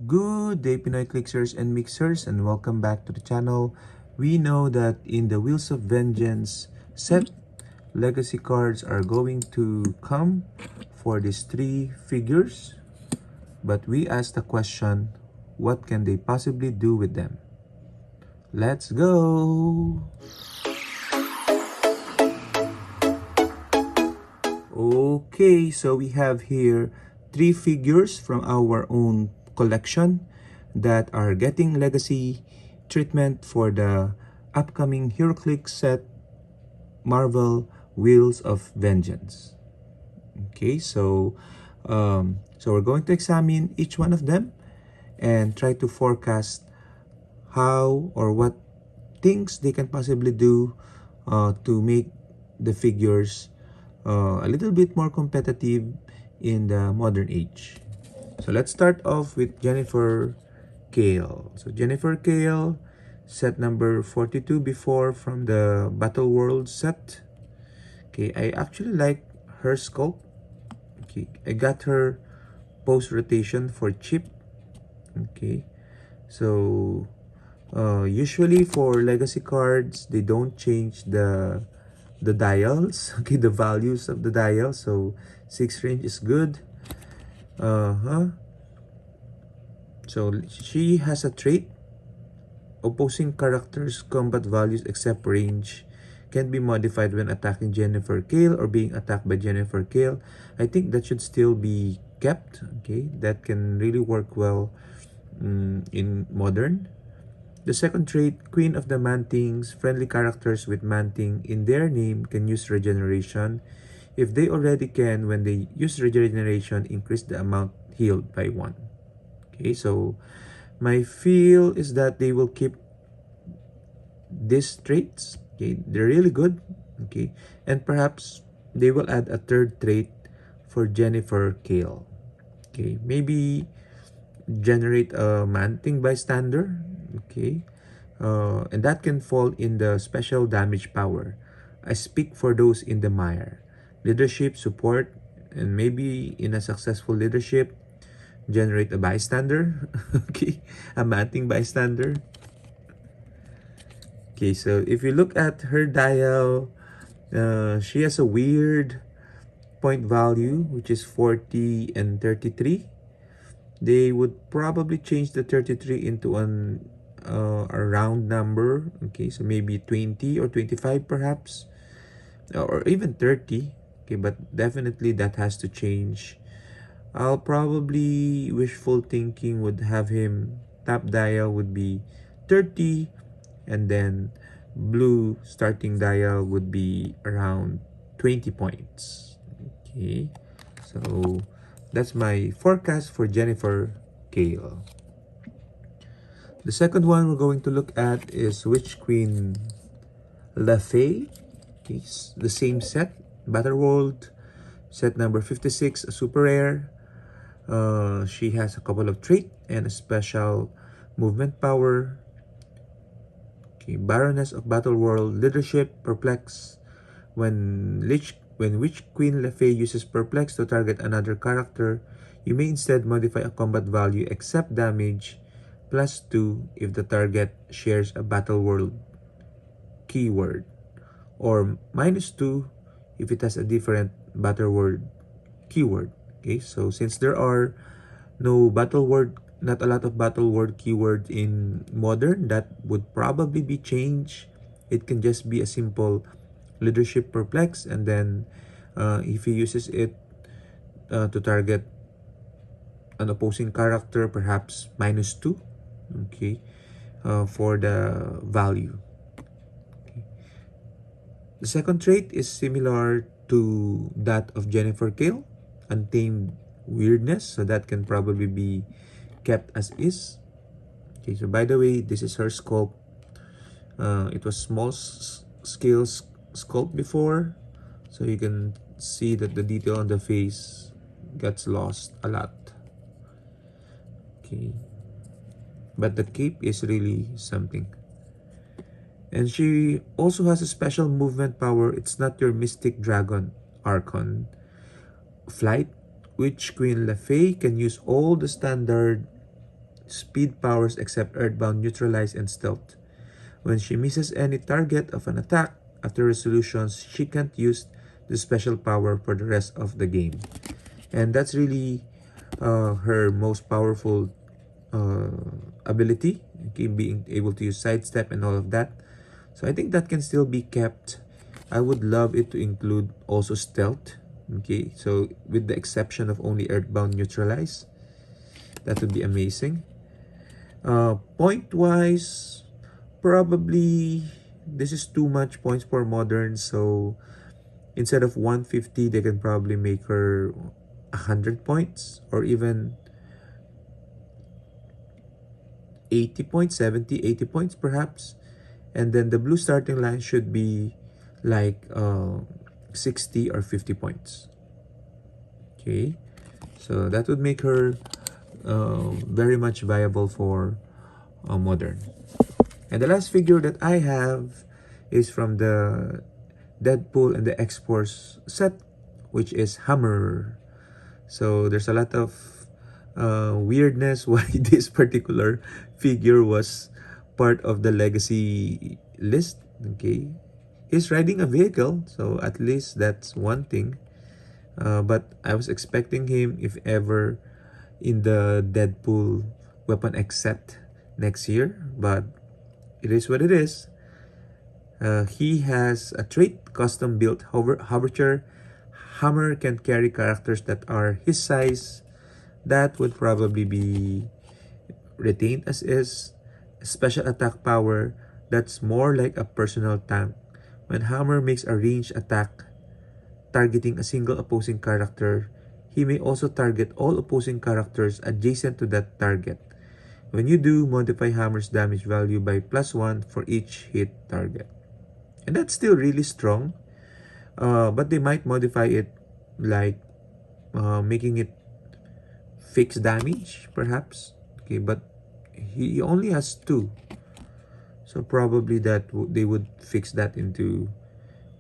Good day, Pinoy Clixers and Mixers, and welcome back to the channel. We know that in the Wheels of Vengeance set, legacy cards are going to come for these three figures, but we asked the question, what can they possibly do with them? Let's go! Okay, so we have here three figures from our own collection that are getting legacy treatment for the upcoming Heroclix set Marvel Wheels of Vengeance. Okay, so we're going to examine each one of them and try to forecast how or what things they can possibly do to make the figures a little bit more competitive in the modern age. So let's start off with Jennifer Kale. So Jennifer Kale, set number 42 before from the Battle World set. Okay, I actually like her sculpt. Okay, I got her post rotation for cheap. Okay, so usually for legacy cards, they don't change the dials. Okay, the values of the dial. So 6 range is good. So she has a trait. Opposing characters' combat values except range can be modified when attacking Jennifer Kale or being attacked by Jennifer Kale. I think that should still be kept. Okay, that can really work well in modern. The second trait, Queen of the Mantings, friendly characters with Manting in their name can use regeneration. If they already can, when they use regeneration, increase the amount healed by 1. Okay, so my feel is that they will keep these traits. Okay, they're really good. Okay, and perhaps they will add a third trait for Jennifer Kale. Okay, maybe generate a Manting bystander. Okay, and that can fall in the special damage power. I speak for those in the mire. Leadership, support, and maybe in a successful leadership, generate a bystander. Okay, a Manting bystander. Okay, so if you look at her dial, she has a weird point value, which is 40 and 33. They would probably change the 33 into a round number. Okay, so maybe 20 or 25 perhaps, or even 30. Okay, but definitely that has to change. I'll probably wishful thinking would have him top dial would be 30, and then blue starting dial would be around 20 points. Okay, so that's my forecast for Jennifer Kale. The second one we're going to look at is Witch Queen LEF. Okay, the same set, Battle World, set number 56, a super rare. She has a couple of traits and a special movement power. Okay, Baroness of Battle World, leadership, perplex. When Witch Queen LEF uses perplex to target another character, you may instead modify a combat value except damage +2 if the target shares a Battle World keyword, or -2 if it has a different Battle World keyword. Okay, so since there are not a lot of Battle World keywords in modern, that would probably be changed. It can just be a simple leadership perplex, and then if he uses it to target an opposing character, perhaps -2. Okay, for the value. Okay. The second trait is similar to that of Jennifer Kale, untamed weirdness, so that can probably be kept as is. Okay, so by the way, this is her sculpt. It was small scale sculpt before, so you can see that the detail on the face gets lost a lot. Okay, but the cape is really something. And she also has a special movement power. It's not your Mystic Dragon Archon flight, which Queen LEF can use all the standard speed powers except Earthbound, Neutralize, and Stealth. When she misses any target of an attack after resolutions, she can't use the special power for the rest of the game. And that's really her most powerful ability, okay, being able to use sidestep and all of that. So I think that can still be kept. I would love it to include also stealth, okay, so with the exception of only Earthbound, Neutralize. That would be amazing. Point wise, probably this is too much points for modern, so instead of 150 they can probably make her 100 points, or even 80 points, 70, 80 points perhaps. And then the blue starting line should be like 60 or 50 points. Okay, so that would make her very much viable for modern. And the last figure that I have is from the Deadpool and the X-Force set, which is Hammer. So there's a lot of weirdness why this particular figure was part of the legacy list. Okay, he's riding a vehicle, so at least that's one thing. But I was expecting him, if ever, in the Deadpool Weapon X set next year, but it is what it is. He has a trait, custom built hoverture. Hammer can carry characters that are his size. That would probably be retained as is. Special attack power, that's more like a personal tank. When Hammer makes a ranged attack targeting a single opposing character, he may also target all opposing characters adjacent to that target. When you do, modify Hammer's damage value by +1 for each hit target. And that's still really strong. But they might modify it like making it fixed damage, perhaps. Okay, but he only has 2. So probably that they would fix that into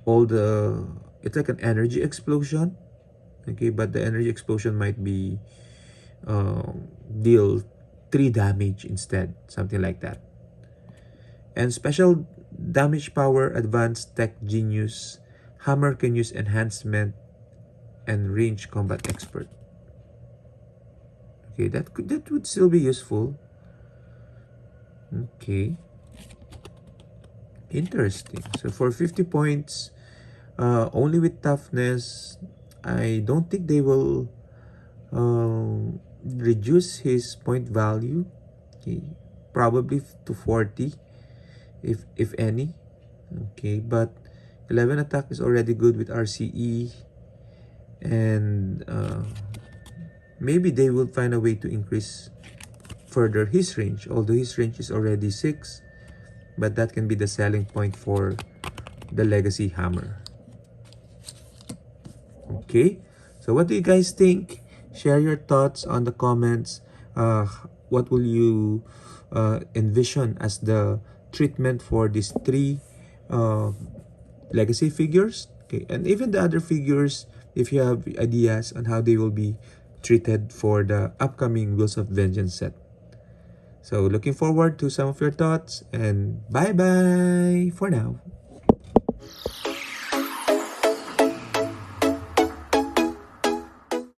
all the... It's like an energy explosion. Okay, but the energy explosion might be deal 3 damage instead, something like that. And special damage power, advanced tech genius. Hammer can use enhancement and range combat expert. Okay, that would still be useful. Okay, interesting. So for 50 points, only with toughness, I don't think they will reduce his point value. Okay, probably to 40, if any. Okay, but 11 attack is already good with RCE, and maybe they will find a way to increase further his range, although his range is already 6, but that can be the selling point for the legacy Hammer. Okay, so what do you guys think? Share your thoughts on the comments. What will you envision as the treatment for these 3 legacy figures? Okay, and even the other figures, if you have ideas on how they will be treated for the upcoming Wheels of Vengeance set. So looking forward to some of your thoughts, and bye bye for now.